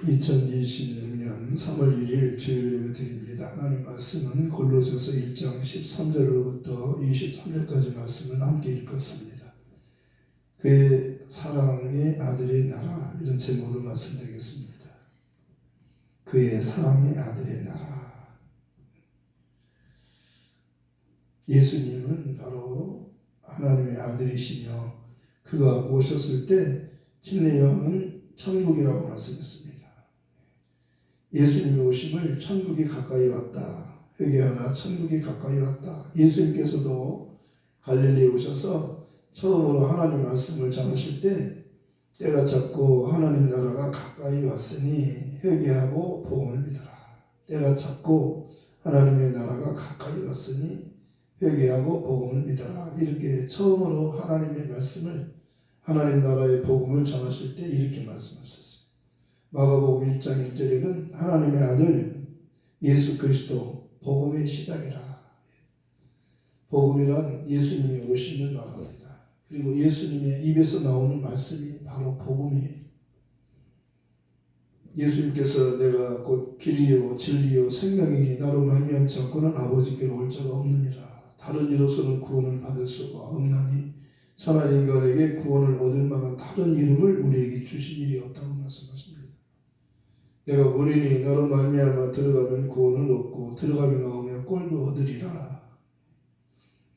2026년 3월 1일 주일 예배 드립니다. 하나님 말씀은 골로새서 1장 13절로부터 23절까지 말씀을 함께 읽었습니다. 그의 사랑의 아들의 나라, 이런 제목으로 말씀드리겠습니다. 그의 사랑의 아들의 나라. 예수님은 바로 하나님의 아들이시며 그가 오셨을 때 침례요한은 천국이라고 말씀했습니다. 예수님이 오심을 천국이 가까이 왔다, 회개하라 천국이 가까이 왔다. 예수님께서도 갈릴리에 오셔서 처음으로 하나님 말씀을 전하실 때 때가 찼고 하나님 나라가 가까이 왔으니 회개하고 복음을 믿어라. 때가 찼고 하나님의 나라가 가까이 왔으니 회개하고 복음을 믿어라. 이렇게 처음으로 하나님의 말씀을, 하나님 나라의 복음을 전하실 때 이렇게 말씀하셨습니다. 마가복음 1장 1절에는 하나님의 아들 예수 그리스도 복음의 시작이라. 복음이란 예수님이 오심을 말합니다. 그리고 예수님의 입에서 나오는 말씀이 바로 복음이에요. 예수님께서 내가 곧 길이요 진리요 생명이니 나로 말미암지 않고는 아버지께로 올 자가 없느니라. 다른 이로서는 구원을 받을 수가 없나니 천하 인간에게 구원을 얻을 만한 다른 이름을 우리에게 주신 일이 없다고 말씀하십니다. 내가 무리니 나로 말미암아 들어가면 구원을 얻고 들어가며 나오면 꼴도 얻으리라.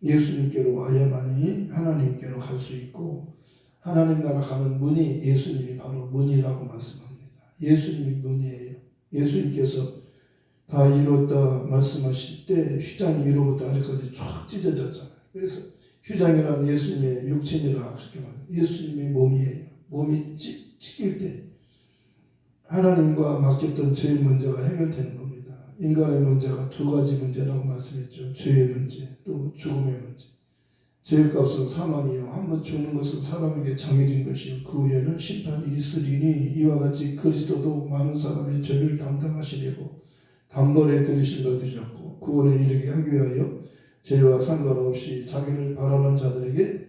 예수님께로 와야만이 하나님께로 갈 수 있고 하나님 나라 가는 문이 예수님이 바로 문이라고 말씀합니다. 예수님이 문이에요. 예수님께서 다 이뤘다 말씀하실 때 휘장이 위로부터 아래까지 쫙 찢어졌잖아요. 그래서 휘장이란 예수님의 육체니라 그렇게 말해요. 예수님의 몸이에요. 몸이 찢길 때 하나님과 맡겼던 죄의 문제가 해결되는 겁니다. 인간의 문제가 두 가지 문제라고 말씀했죠. 죄의 문제, 또 죽음의 문제. 죄의 값은 사망이요. 한번 죽는 것은 사람에게 정해진 것이요. 그 후에는 심판이 있으리니 이와 같이 그리스도도 많은 사람의 죄를 담당하시려고 단번에 들으실 받으셨고 구원에 이르게 하기 위하여 죄와 상관없이 자기를 바라는 자들에게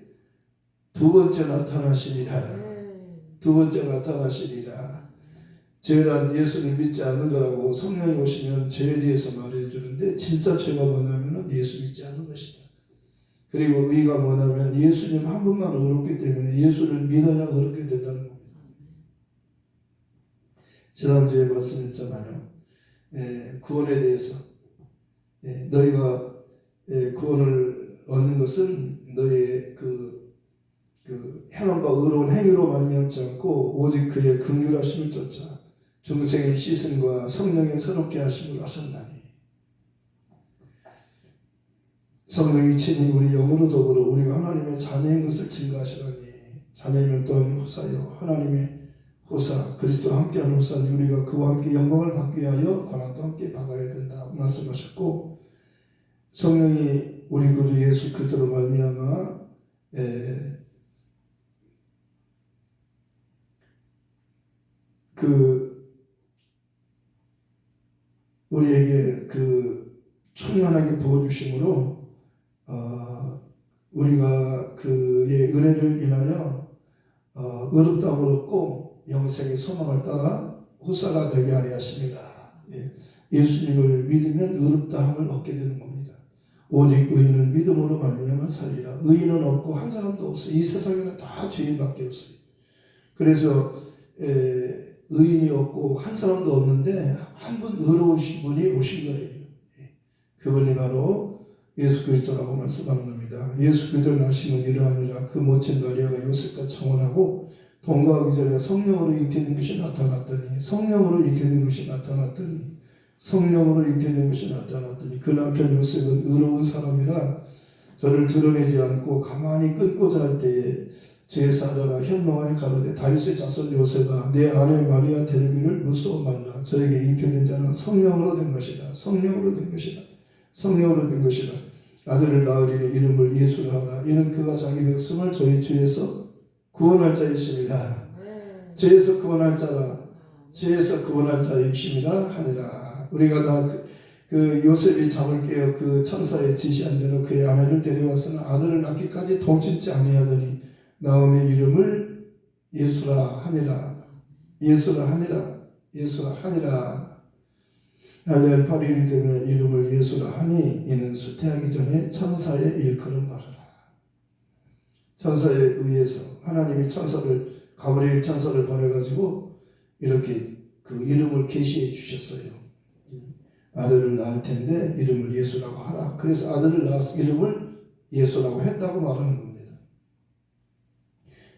두 번째 나타나시리라. 두 번째 나타나시리라. 죄란 예수를 믿지 않는 거라고 성령이 오시면 죄에 대해서 말해주는데 진짜 죄가 뭐냐면 예수 믿지 않는 것이다. 그리고 의가 뭐냐면 예수님 한 분만 의롭기 때문에 예수를 믿어야 의롭게 된다는 겁니다. 지난주에 말씀했잖아요. 구원에 대해서 너희가 구원을 얻는 것은 너희의 그 행함과 의로운 행위로 말미암지 않고 오직 그의 긍휼하심을 쫓아 중생의 시선과 성령의 새롭게 하심을 하셨나니 성령이 친히 우리 영으로 더불어 우리가 하나님의 자녀인 것을 증거하시라니 자녀이면 또한 후사요 하나님의 후사 그리스도와 함께하는 후사니 우리가 그와 함께 영광을 받기 위하여 고난도 함께 받아야 된다 말씀하셨고 성령이 우리 구주 예수 그리스도로 말미암아 우리에게 충만하게 부어주심으로 우리가 그의 은혜를 인하여 의롭다함을 얻고 영생의 소망을 따라 후사가 되게 하려 하십니다. 예수님을 믿으면 의롭다함을 얻게 되는 겁니다. 오직 의인은 믿음으로 말미암아 살리라. 의인은 없고 한 사람도 없어요. 이 세상에는 다 죄인밖에 없어요. 그래서 의인이 없고 한 사람도 없는데 한 분 의로우신 분이 오신 거예요. 그분이 바로 예수 그리스도라고 말씀하는 겁니다. 예수 그리스도를 낳으시면 이러하니라. 그 모친 마리아가 요셉과 청혼하고 동거하기 전에 성령으로 잉태된 것이 나타났더니 그 남편 요셉은 의로운 사람이라 저를 드러내지 않고 가만히 끊고자 할 때에 제사자가 현명하게 가로되 다윗의 자손 요셉아 내 아내 마리아 데리기를 무서워 말라. 저에게 잉태된 자는 성령으로 된 것이다. 아들을 낳으리니 이름을 예수라 하라. 이는 그가 자기 백성을 저희 죄에서 구원할 자이심이라. 죄에서 구원할 자이심이라 하니라. 우리가 다 그 요셉이 잠을 깨어 그 천사의 지시한 대로 그의 아내를 데려와서는 아들을 낳기까지 동침치 아니하더니 나음의 이름을 예수라 하니라. 예수라 하니라. 할렐 8일이 되면 이름을 예수라 하니 이는 수태하기 전에 천사의 일컬음 바르라. 천사에 의해서 하나님이 가브리엘 천사를 보내가지고 이렇게 그 이름을 계시해 주셨어요. 아들을 낳을 텐데 이름을 예수라고 하라. 그래서 아들을 낳아서 이름을 예수라고 했다고 말하는 겁니다.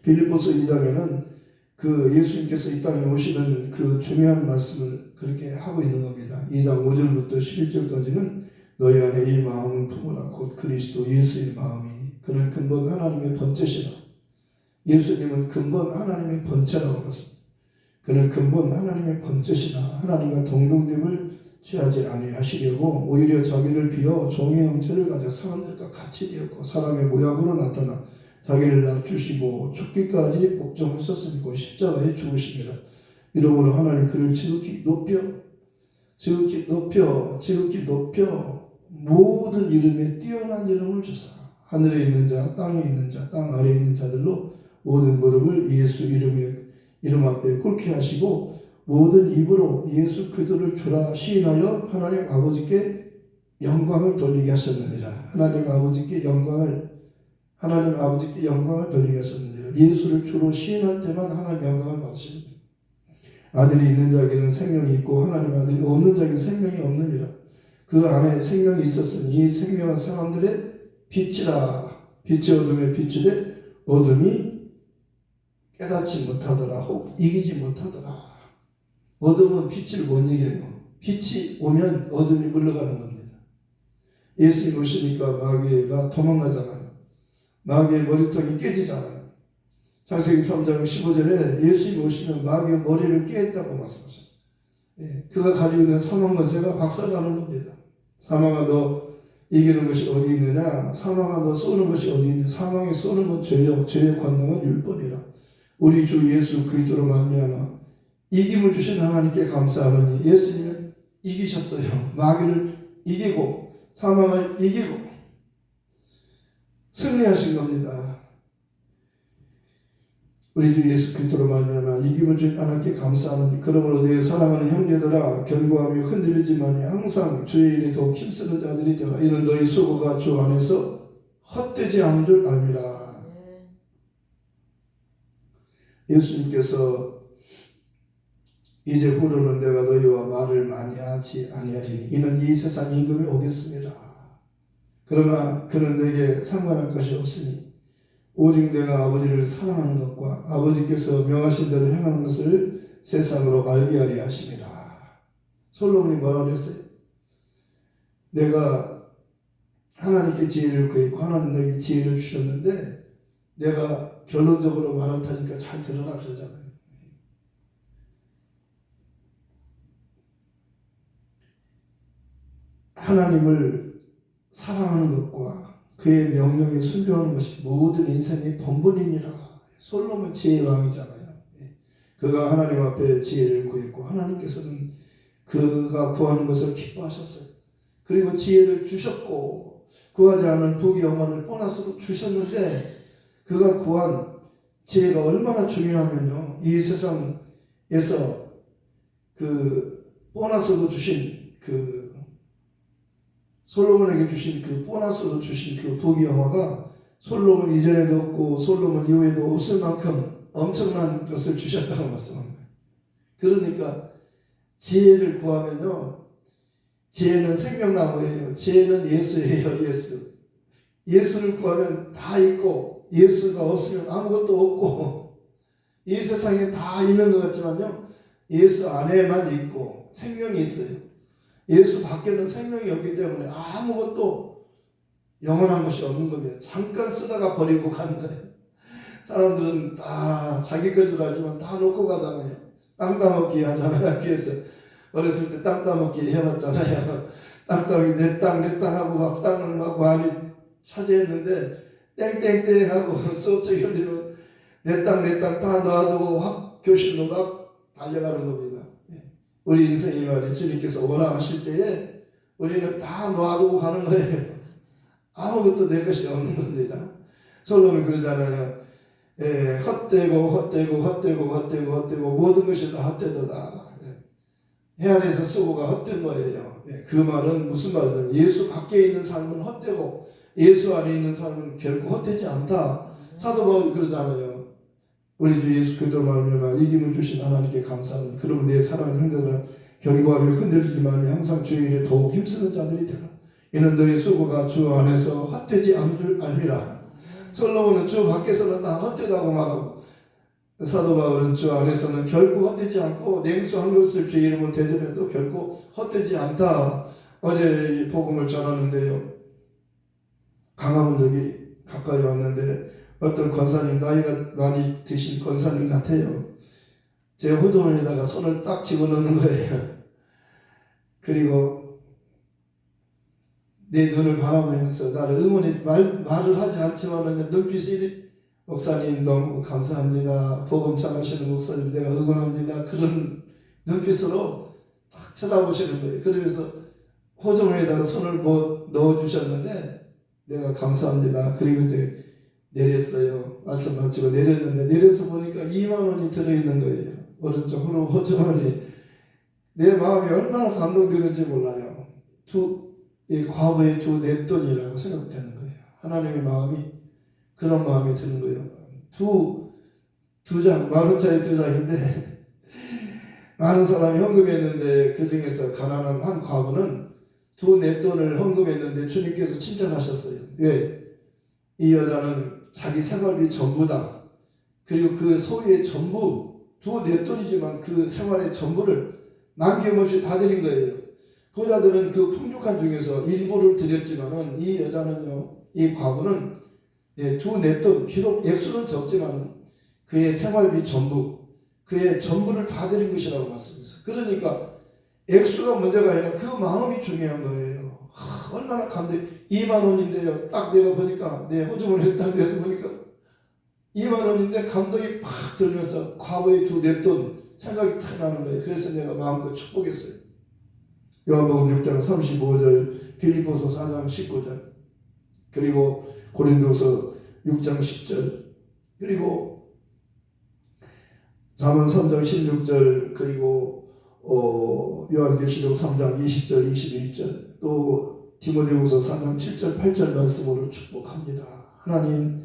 빌립보서 2장에는 그 예수님께서 이 땅에 오시는 그 중요한 말씀을 그렇게 하고 있는 겁니다. 2장 5절부터 11절까지는 너희 안에 이 마음을 품으라. 곧 그리스도 예수의 마음이니 그는 근본 하나님의 본체시라. 예수님은 근본 하나님의 본체라고 했습니다. 그는 근본 하나님의 본체시라. 하나님과 동등됨을 취하지 아니하시려고 오히려 자기를 비어 종의 형체를 가져 사람들과 같이 되었고 사람의 모양으로 나타나 자기를 낮추시고 죽기까지 복종하셨으니까 십자가에 죽으시니라. 이러므로 하나님 그를 지극히 높여 모든 이름에 뛰어난 이름을 주사 하늘에 있는 자, 땅에 있는 자, 땅 아래에 있는 자들로 모든 무릎을 예수 이름 앞에 꿇게 하시고 모든 입으로 예수 그리스도를 주라 시인하여 하나님 아버지께 영광을 돌리게 하셨느니라. 하나님 아버지께 영광을 돌리게 하셨느니라. 예수를 주로 시인할 때만 하나님 영광을 받으십니다. 아들이 있는 자에게는 생명이 있고 하나님 아들이 없는 자에게는 생명이 없느니라. 그 안에 생명이 있었으니 이 생명은 사람들의 빛이라. 빛이 어둠의 빛이되 어둠이 깨닫지 못하더라. 혹 이기지 못하더라. 어둠은 빛을 못 이겨요. 빛이 오면 어둠이 물러가는 겁니다. 예수님 오시니까 마귀가 도망가잖아요. 마귀의 머리통이 깨지잖아요. 창세기 3장 15절에 예수님 오시면 마귀의 머리를 깨했다고 말씀하셨어요. 그가 가지고 있는 사망 권세가 박살나는 겁니다. 사망아 너 이기는 것이 어디 있느냐? 사망아 너 쏘는 것이 어디 있느냐? 사망에 쏘는 건 죄요. 죄의 권능은 율법이라. 우리 주 예수 그리스도로 말미암아 이김을 주신 하나님께 감사하노니 예수님은 이기셨어요. 마귀를 이기고 사망을 이기고 승리하신 겁니다. 우리 주 예수 그리스도로 말미암아 이김을 주신 하나님께 감사하노니 그러므로 내 사랑하는 형제들아 견고하며 흔들리지 마니 항상 주의 일에 더욱 힘쓰는 자들이 되라. 이는 너희 수고가 주 안에서 헛되지 않은 줄 알미라. 예수님께서 이제 후로는 내가 너희와 말을 많이 하지 아니하리니 이는 이 세상 임금이 오겠습니다. 그러나 그는 내게 상관할 것이 없으니 오직 내가 아버지를 사랑하는 것과 아버지께서 명하신 대로 행하는 것을 세상으로 알게 하려 하심이라. 솔로몬이 뭐라 그랬어요? 내가 하나님께 지혜를 구했고 하나님 내게 지혜를 주셨는데 내가 결론적으로 말할 테니까 잘 들어라 그러잖아요. 하나님을 사랑하는 것과 그의 명령에 순종하는 것이 모든 인생의 본분이니라. 솔로몬 지혜의 왕이잖아요. 그가 하나님 앞에 지혜를 구했고 하나님께서는 그가 구하는 것을 기뻐하셨어요. 그리고 지혜를 주셨고 구하지 않은 부귀 영화를 보너스로 주셨는데 그가 구한 지혜가 얼마나 중요하면요. 이 세상에서 그 보너스로 주신 그 솔로몬에게 주신 그 보너스로 주신 그 부귀 영화가 솔로몬 이전에도 없고 솔로몬 이후에도 없을 만큼 엄청난 것을 주셨다고 말씀합니다. 그러니까 지혜를 구하면요. 지혜는 생명나무예요. 지혜는 예수예요. 예수를 구하면 다 있고 예수가 없으면 아무것도 없고 이 세상에 다 있는 것 같지만요. 예수 안에만 있고 생명이 있어요. 예수 밖에는 생명이 없기 때문에 아무것도 영원한 것이 없는 겁니다. 잠깐 쓰다가 버리고 가는 거예요. 사람들은 다 자기 것줄 알지만 다 놓고 가잖아요. 땅 따먹기 하잖아요. 학교에서 어렸을 때 땅 따먹기 해봤잖아요. 땅 따먹기 내 땅 하고 막 땅을 막 많이 차지했는데 땡땡땡 하고 수업책 열리면 내 땅 다 놔두고 확 교실로 막 달려가는 겁니다. 우리 인생이 말이 주님께서 오라 하실 때에 우리는 다 놔두고 가는 거예요. 아무것도 내 것이 없는 겁니다. 솔로몬이 그러잖아요. 헛되고 모든 것이 다 헛되도다. 해 아래에서 수고가 헛된 거예요. 그 말은 무슨 말이냐면 예수 밖에 있는 삶은 헛되고 예수 안에 있는 삶은 결코 헛되지 않다. 사도 바울이 그러잖아요. 우리 주 예수 그리스도로 말미암아 이김을 주신 하나님께 감사합니다. 그러면 내 사랑하는 형제들아 견고하며 흔들리지 말며 항상 주의 일에 더욱 힘쓰는 자들이 되라. 이는 너희 수고가 주 안에서 헛되지 않은 줄 알미라. 솔로몬은 주 밖에서는 다 헛되다고 말하고 사도 바울은 주 안에서는 결코 헛되지 않고 냉수 한 그릇을 주의 이름으로 대접해도 결코 헛되지 않다. 어제 이 복음을 전하는데요. 강화문 여기 가까이 왔는데 어떤 권사님 나이가 많이 드신 권사님 같아요. 제 호주머니에다가 손을 딱 집어넣는 거예요. 그리고 내 눈을 바라보면서 나를 응원해 말을 하지 않지만 눈빛이 목사님 너무 감사합니다. 복음 전하시는 목사님 내가 응원합니다. 그런 눈빛으로 딱 쳐다보시는 거예요. 그러면서 호주머니에다가 손을 넣어주셨는데 내가 감사합니다. 그리고 이제 내렸어요. 말씀 마치고 내렸는데 내려서 보니까 2만 원이 들어있는 거예요. 오른쪽으로 호주머니. 내 마음이 얼마나 감동되는지 몰라요. 이 과거의 두 냅돈이라고 생각되는 거예요. 하나님의 마음이 그런 마음이 드는 거예요. 두 장, 10,000원짜리 2장인데 많은 사람이 헌금했는데 그 중에서 가난한 한 과부는 두 냅돈을 헌금했는데 주님께서 칭찬하셨어요. 왜? 이 여자는 자기 생활비 전부다. 그리고 그 소유의 전부, 두 냅돈이지만 그 생활의 전부를 남김없이 다 드린 거예요. 부자들은 그 풍족한 중에서 일부를 드렸지만은 이 여자는요, 이 과부는 두 냅돈, 비록 액수는 적지만은 그의 생활비 전부, 그의 전부를 다 드린 것이라고 말씀했어요. 그러니까 액수가 문제가 아니라 그 마음이 중요한 거예요. 얼마나 감동. 2만 원인데요. 딱 내가 보니까 내 호주머니에 딱 내서 보니까 2만 원인데 감동이 팍 들면서 과거의 두 냅돈 생각이 탁 나는 거예요. 그래서 내가 마음껏 축복했어요. 요한복음 6장 35절, 빌립보서 4장 19절, 그리고 고린도서 6장 10절, 그리고 잠언 3장 16절, 그리고 요한계시록 3장 20절, 21절, 또 디모데후서 4장 7절, 8절 말씀으로 축복합니다. 하나님,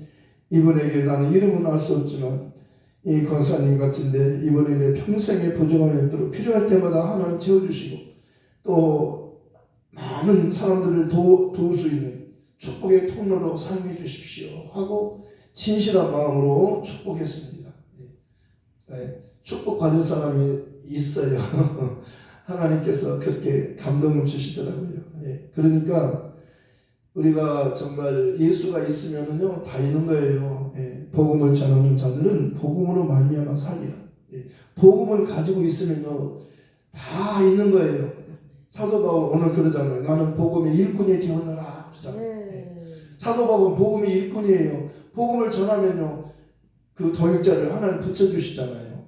이분에게 나는 이름은 알 수 없지만 이 권사님 같은데 이분에게 평생의 부족함이 없도록 필요할 때마다 하나님 채워주시고 또 많은 사람들을 도울 수 있는 축복의 통로로 사용해 주십시오 하고 진실한 마음으로 축복했습니다. 축복받은 사람이 있어요. 하나님께서 그렇게 감동을 주시더라고요. 그러니까 우리가 정말 예수가 있으면은요 다 있는 거예요. 복음을 전하는 자들은 복음으로 말미암아 살리라. 복음을 가지고 있으면요 다 있는 거예요. 사도 바울 오늘 그러잖아요. 나는 복음의 일꾼이 되었노라 그러잖아요. 사도 바울은 복음의 일꾼이에요. 복음을 전하면요 그 동역자를 하나님 붙여주시잖아요.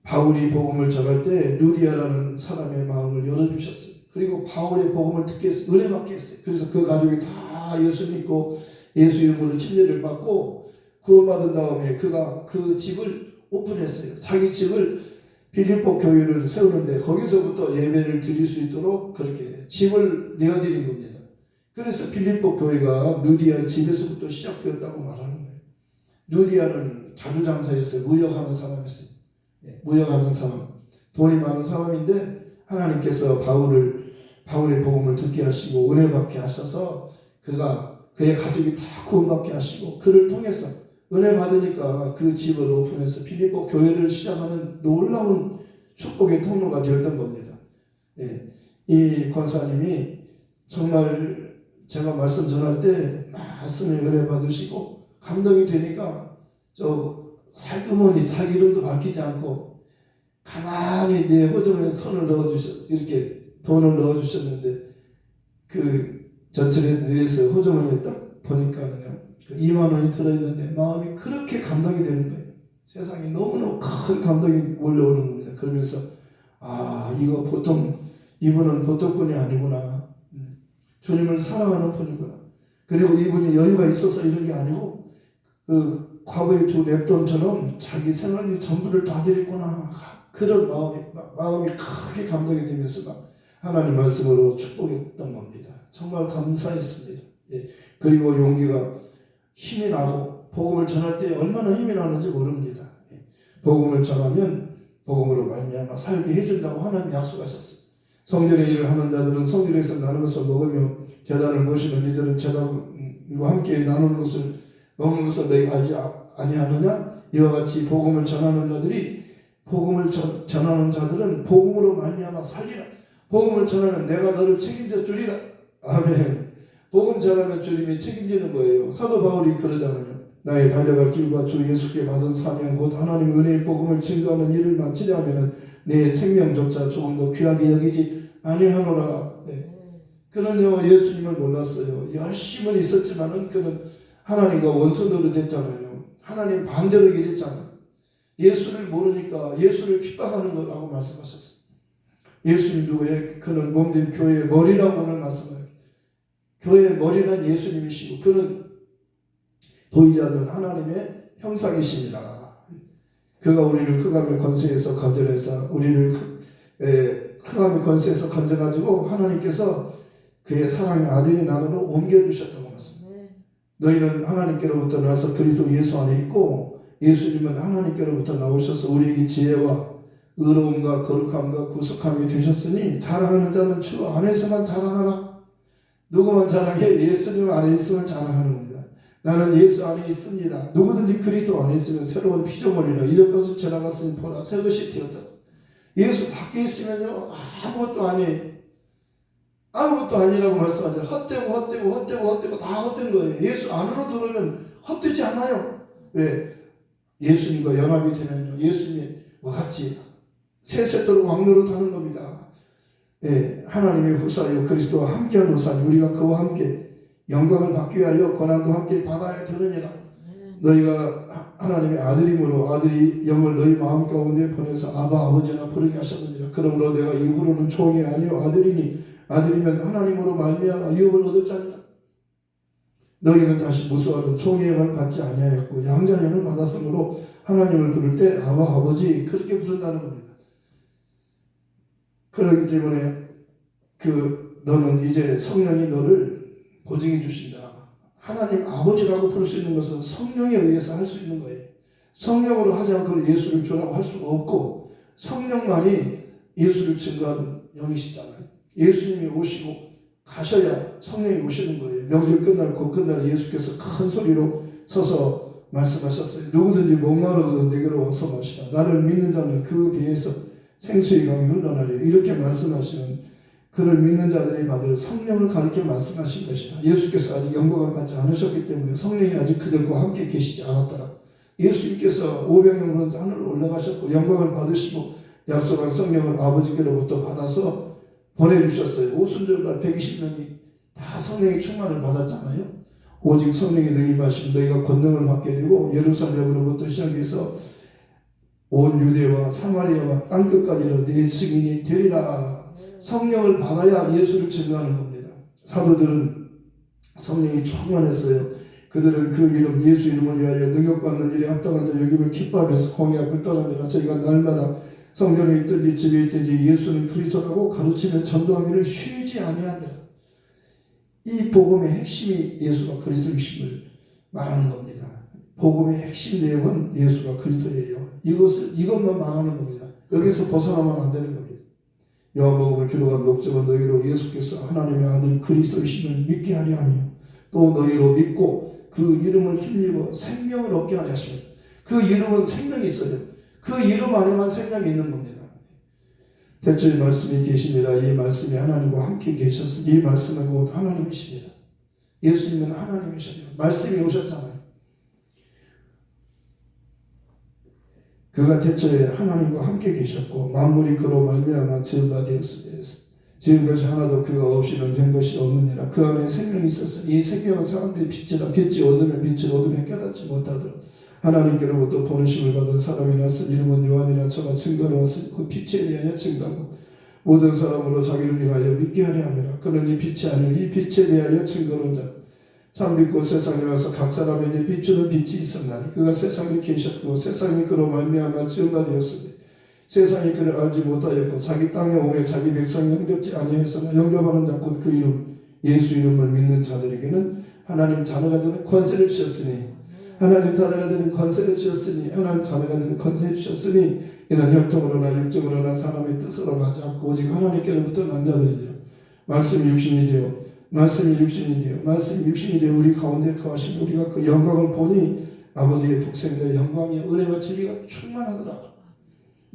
바울이 복음을 전할 때 루디아라는 사람의 마음을 열어주셨어요. 그리고 바울의 복음을 듣게 했어요. 은혜 받게 했어요. 그래서 그 가족이 다 예수 믿고 예수 이름으로 침례를 받고 구원받은 다음에 그가 그 집을 오픈했어요. 자기 집을 빌립보 교회를 세우는데 거기서부터 예배를 드릴 수 있도록 그렇게 집을 내어드린 겁니다. 그래서 빌립보 교회가 루디아의 집에서부터 시작되었다고 말하는 거예요. 루디아는 자주장사였어요. 무역하는 사람이었어요. 무역하는 사람, 돈이 많은 사람인데 하나님께서 바울의 복음을 듣게 하시고 은혜 받게 하셔서 그의 가족이 다 구원받게 하시고 그를 통해서 은혜 받으니까 그 집을 오픈해서 빌립보 교회를 시작하는 놀라운 축복의 통로가 되었던 겁니다. 이 권사님이 정말 제가 말씀 전할 때 말씀에 은혜 받으시고 감동이 되니까 살그머니 자기 이름도 밝히지 않고 가만히 내 호주머니에 손을 이렇게 돈을 넣어주셨는데 그 전철에 내려서 호주머니에 딱 보니까는요 2만 원이 들어있는데 마음이 그렇게 감동이 되는 거예요. 세상에 너무너무 큰 감동이 몰려오는 겁니다. 그러면서 이분은 보통 분이 아니구나. 주님을 사랑하는 분이구나. 그리고 이분이 여유가 있어서 이런 게 아니고 과거의 두 랩돈처럼 자기 생활비 전부를 다 드렸구나. 그런 마음이 크게 감동이 되면서 막 하나님 말씀으로 축복했던 겁니다. 정말 감사했습니다. 예. 그리고 용기가 힘이 나고 복음을 전할 때 얼마나 힘이 나는지 모릅니다. 예. 복음을 전하면 복음으로 말미암아 살게 해준다고 하나님 약속하셨어요. 성전의 일을 하는 자들은 성전에서 나눈 것을 먹으며 제단을 모시는 이들은 제단과 함께 나누는 것을 먹는 것을 너희가 알지 아니하느냐? 이와 같이 복음을 전하는 자들이 복음을 전하는 자들은 복음으로 말미암아 살리라. 복음을 전하면 내가 너를 책임져 주리라. 아멘. 복음 전하면 주님이 책임지는 거예요. 사도 바울이 그러잖아요. 나의 달려갈 길과 주 예수께 받은 사명 곧 하나님 은혜의 복음을 증거하는 일을 마치려 하면은 내 생명조차 조금 더 귀하게 여기지 아니하노라. 네. 그는요 예수님을 몰랐어요. 열심은 있었지만은 그는 하나님과 원수 노릇했잖아요. 하나님 반대로 일했잖아요. 예수를 모르니까 예수를 핍박하는 거라고 말씀하셨어요. 예수님 누구예요? 그는 몸된 교회의 머리라고 오늘 말씀해요. 교회의 머리는 예수님이시고 그는 보이지 않는 하나님의 형상이십니다. 그가 우리를 흑암의 권세에서 건져내서 우리를 흑암의 권세에서 건져가지고 하나님께서 그의 사랑의 아들이 나라로 옮겨주셨다고 말씀합니다. 너희는 하나님께로부터 나서 그리스도 예수 안에 있고 예수님은 하나님께로부터 나오셔서 우리에게 지혜와 의로움과 거룩함과 구속함이 되셨으니 자랑하는 자는 주 안에서만 자랑하라. 누구만 자랑해? 예수님 안에 있으면 자랑하는 겁니다. 나는 예수 안에 있습니다. 누구든지 그리스도 안에 있으면 새로운 피조물이라. 이전 것을 지나갔으니 보라 새 것이 되었다. 예수 밖에 있으면요 아무것도 아니에요. 아무것도 아니라고 말씀하잖아요. 헛되고 다 헛된 거예요. 예수 안으로 들어오면 헛되지 않아요. 왜? 예수님과 연합이 되면요 예수님과 같이 세세토록 왕노릇 하는 겁니다. 예, 하나님의 후사요 그리스도와 함께한 후사니 우리가 그와 함께 영광을 받기 위하여 고난도 함께 받아야 되느니라. 너희가 하나님의 아들이므로 아들이 영을 너희 마음 가운데 보내서 아바 아버지라 부르게 하셨느니라. 그러므로 내가 이후로는 종이 아니요 아들이니 아들이면 하나님으로 말미암아 유업을 얻을 자니라. 너희는 다시 무수하는 종의 영을 받지 아니하였고 양자의 영을 받았으므로 하나님을 부를 때 아바 아버지 그렇게 부른다는 겁니다. 그렇기 때문에 너는 이제 성령이 너를 보증해 주신다. 하나님 아버지라고 부를 수 있는 것은 성령에 의해서 할 수 있는 거예요. 성령으로 하지 않고 예수를 주라고 할 수가 없고 성령만이 예수를 증거하는 영이시잖아요. 예수님이 오시고 가셔야 성령이 오시는 거예요. 명절 끝날 곧 끝날 예수께서 큰 소리로 서서 말씀하셨어요. 누구든지 목마르거든 내게로 와서 마시라. 나를 믿는 자는 그 배에서 생수의 강이 흘러나리라. 이렇게 말씀하시는 그를 믿는 자들이 받을 성령을 가리켜 말씀하신 것이다. 예수께서 아직 영광을 받지 않으셨기 때문에 성령이 아직 그들과 함께 계시지 않았더라. 예수님께서 500명으로 하늘로 올라가셨고 영광을 받으시고 약속한 성령을 아버지께로부터 받아서 보내주셨어요. 오순절날 120명이 다 성령의 충만을 받았잖아요. 오직 성령이 너희 임하시면 너희가 권능을 받게 되고 예루살렘으로부터 시작해서 온 유대와 사마리아와 땅끝까지는 내 증인이 되리라. 성령을 받아야 예수를 증거하는 겁니다. 사도들은 성령이 충만했어요. 그들은 그 이름 예수 이름을 위하여 능력받는 일에 합당한 자 여김을 기뻐하면서 공의 앞을 떠나니라. 저희가 날마다 성전에 있든지 집에 있든지 예수는 그리스도라고 가르치며 전도하기를 쉬지 아니하니라. 이 복음의 핵심이 예수가 그리스도이심을 말하는 겁니다. 복음의 핵심 내용은 예수가 그리스도예요. 이것만 말하는 겁니다. 여기서 벗어나면 안 되는 겁니다. 요한복음을 기록한 목적은 너희로 예수께서 하나님의 아들 그리스도이심을 믿게 하려 하며 또 너희로 믿고 그 이름을 힘입어 생명을 얻게 하려 하십니다. 그 이름은 생명이 있어요. 그 이름 안에만 생명이 있는 겁니다. 대초에 말씀이 계시니라. 이 말씀이 하나님과 함께 계셨으니 이 말씀은 곧 하나님이시니라. 예수님은 하나님이시니라. 말씀이 오셨잖아요. 그가 대초에 하나님과 함께 계셨고 만물이 그로 말미암아 지은 바 되었으니 지은 것이 하나도 그가 없이는 된 것이 없느니라. 그 안에 생명이 있었으니 이 생명은 사람들의 빛이라. 빛이 어둠에 빛을 어둠에 깨닫지 못하더라. 하나님께로부터 보내심을 받은 사람이 났으니 이름은 요한이라. 저가 증거로 왔으니 그 빛에 대하여 증거하고 모든 사람으로 자기를 위하여 믿게 하려 함이라. 그는 이 빛이 아니요 이 빛에 대하여 증거론 자 참 믿고 세상에 와서 각 사람에게 비추는 빛이 있었나니 그가 세상에 계셨고 세상이 그로 말미암아 지은 바 되었으니 세상이 그를 알지 못하였고 자기 땅에 오매 자기 백성이 영접지 아니하였으나 영접하는 자 곧 그 이름 예수 이름을 믿는 자들에게는 하나님 자녀가 되는 권세를 주셨으니 하나님 자녀가 되는 권세를 주셨으니 하나님 자녀가 되는 권세를 주셨으니 이는 혈통으로나 육적으로나 사람의 뜻으로 하지 않고 오직 하나님께로부터 난 자들이라. 말씀이 육신이 되어 우리 가운데 거하신 우리가 그 영광을 보니 아버지의 독생자의 영광이 은혜와 진리가 충만하더라.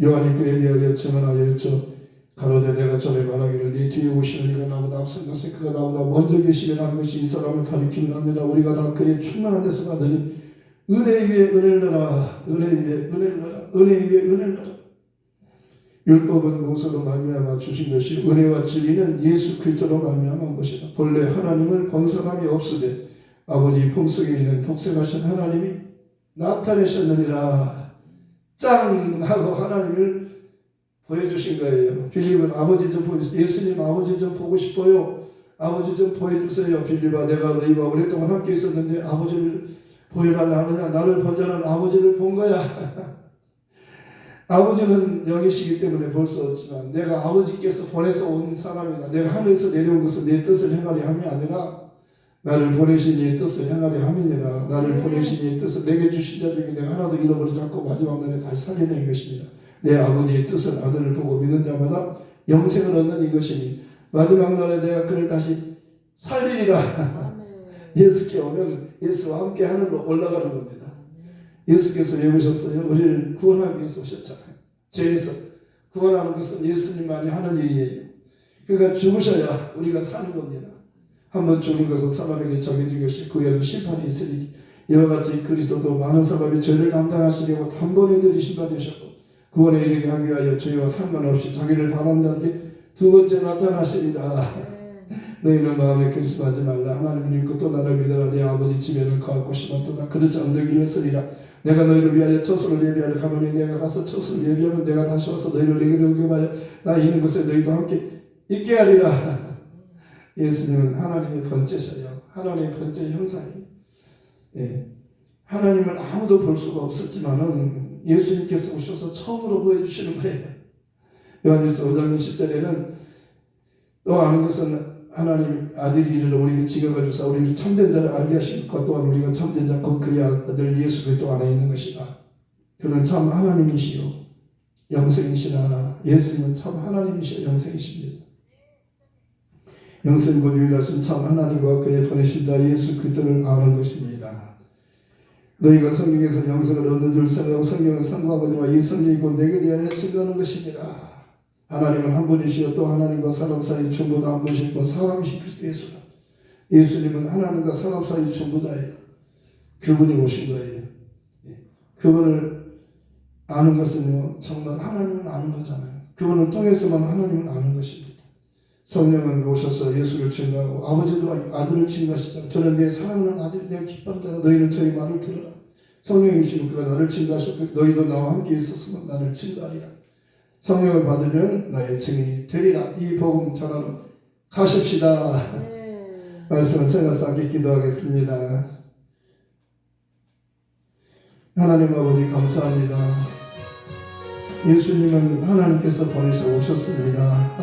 요한이 그에 대하여 증언하여 여쭤 가로되 내가 전에 말하기를 네 뒤에 오시는 이가 나보다 앞선 것은 그가 나보다 먼저 계시면 하는 것이 이 사람을 가리키는 아니라 우리가 다 그의 충만한 데서 받으니 은혜 위에 은혜를 넣어라. 율법은 모세로 말미암아 주신 것이 은혜와 진리는 예수 그리스도로 말미암은 것이다. 본래 하나님을 본 사람이 없으되 아버지 품속에 있는 독생하신 하나님이 나타내셨느니라. 짱! 하고 하나님을 보여주신 거예요. 빌립은 아버지 좀 보여주세요. 예수님 아버지 좀 보고 싶어요. 아버지 좀 보여주세요. 빌립아 내가 너희와 오랫동안 함께 있었는데 아버지를 보여달라 하느냐. 나를 본 자는 아버지를 본 거야. 아버지는 영이시기 때문에 볼 수 없지만 내가 아버지께서 보내서 온 사람이다. 내가 하늘에서 내려온 것은 내 뜻을 행하려 함이 아니라 나를 보내신 이의 뜻을 행하려 함이니라. 나를 보내신 이의 뜻을 내게 주신 자 중에 내가 하나도 잃어버리지 않고 마지막 날에 다시 살리는 것입니다. 내 아버지의 뜻을 아들을 보고 믿는 자마다 영생을 얻는 이것이니 마지막 날에 내가 그를 다시 살리리라. 예수께 오면 예수와 함께 하늘로 올라가는 겁니다. 예수께서 왜 오셨어요? 우리를 구원하기 위해서 오셨잖아요. 죄에서 구원하는 것은 예수님만이 하는 일이에요. 그러니까 죽으셔야 우리가 사는 겁니다. 한번 죽은 것은 사람에게 정해진 것이 그 후에는 심판이 있으니 이와 같이 그리스도도 많은 사람의 죄를 감당하시려고 한 번에 들이신 바 되셨고 구원에 이르게 하기 위하여 죄와 상관없이 자기를 바라는 자에게 두 번째 나타나시리라. 너희는 마음에 근심하지 말라. 하나님을 믿고 또 나를 믿어라. 내 아버지 집에는 거할 곳이 많도다. 그렇지 않으기를 했으리라. 내가 너희를 위하여 처소를 예비하려 가노니 내가 가서 처소를 예비하면 내가 다시 와서 너희를 내게 영접하여 나 있는 곳에 너희도 함께 있게 하리라. 예수님은 하나님의 번째셔요. 하나님의 번째 형상이에요. 예. 하나님을 아무도 볼 수가 없었지만은 예수님께서 오셔서 처음으로 보여주시는 거예요. 요한일서 5장 10절에는 또 아는 것은 하나님 아들이 이르러 우리에게 지각을 주사 우리를 참된 자를 알게 하신 것 또한 우리가 참된 자 곧 그의 아들 예수 그리스도 안에 있는 것이다. 그는 참 하나님이시요 영생이시라. 예수님은 참 하나님이시요 영생이십니다. 영생 곧 유일하신 참 하나님과 그의 보내신 자 예수 그리스도를 아는 것입니다. 너희가 성경에서 영생을 얻는 줄 생각하고 성경을 상고하거니와 이 성경이 곧 내게 대하여 증거하는 것이니라. 하나님은 한 분이시요 또 하나님과 사람 사이 중보자 한 분이시고 사람이신 그리스도 예수라. 예수님은 하나님과 사람 사이 중보자예요. 그분이 오신 거예요. 그분을 아는 것은요 정말 하나님을 아는 거잖아요. 그분을 통해서만 하나님을 아는 것입니다. 성령은 오셔서 예수를 증거하고 아버지도 아들을 증거하시잖아요. 저는 내 사랑하는 아들 내가 기뻐하는 자라. 너희는 저희 말을 들으라. 성령이시고 그가 나를 증거하셨고 너희도 나와 함께 있었으면 나를 증거하리라. 성령을 받으면 나의 증인이 되리라. 이 복음 전하러 가십시다. 말씀을 생각해서 함께 기도하겠습니다. 하나님 아버지 감사합니다. 예수님은 하나님께서 보내셔 오셨습니다.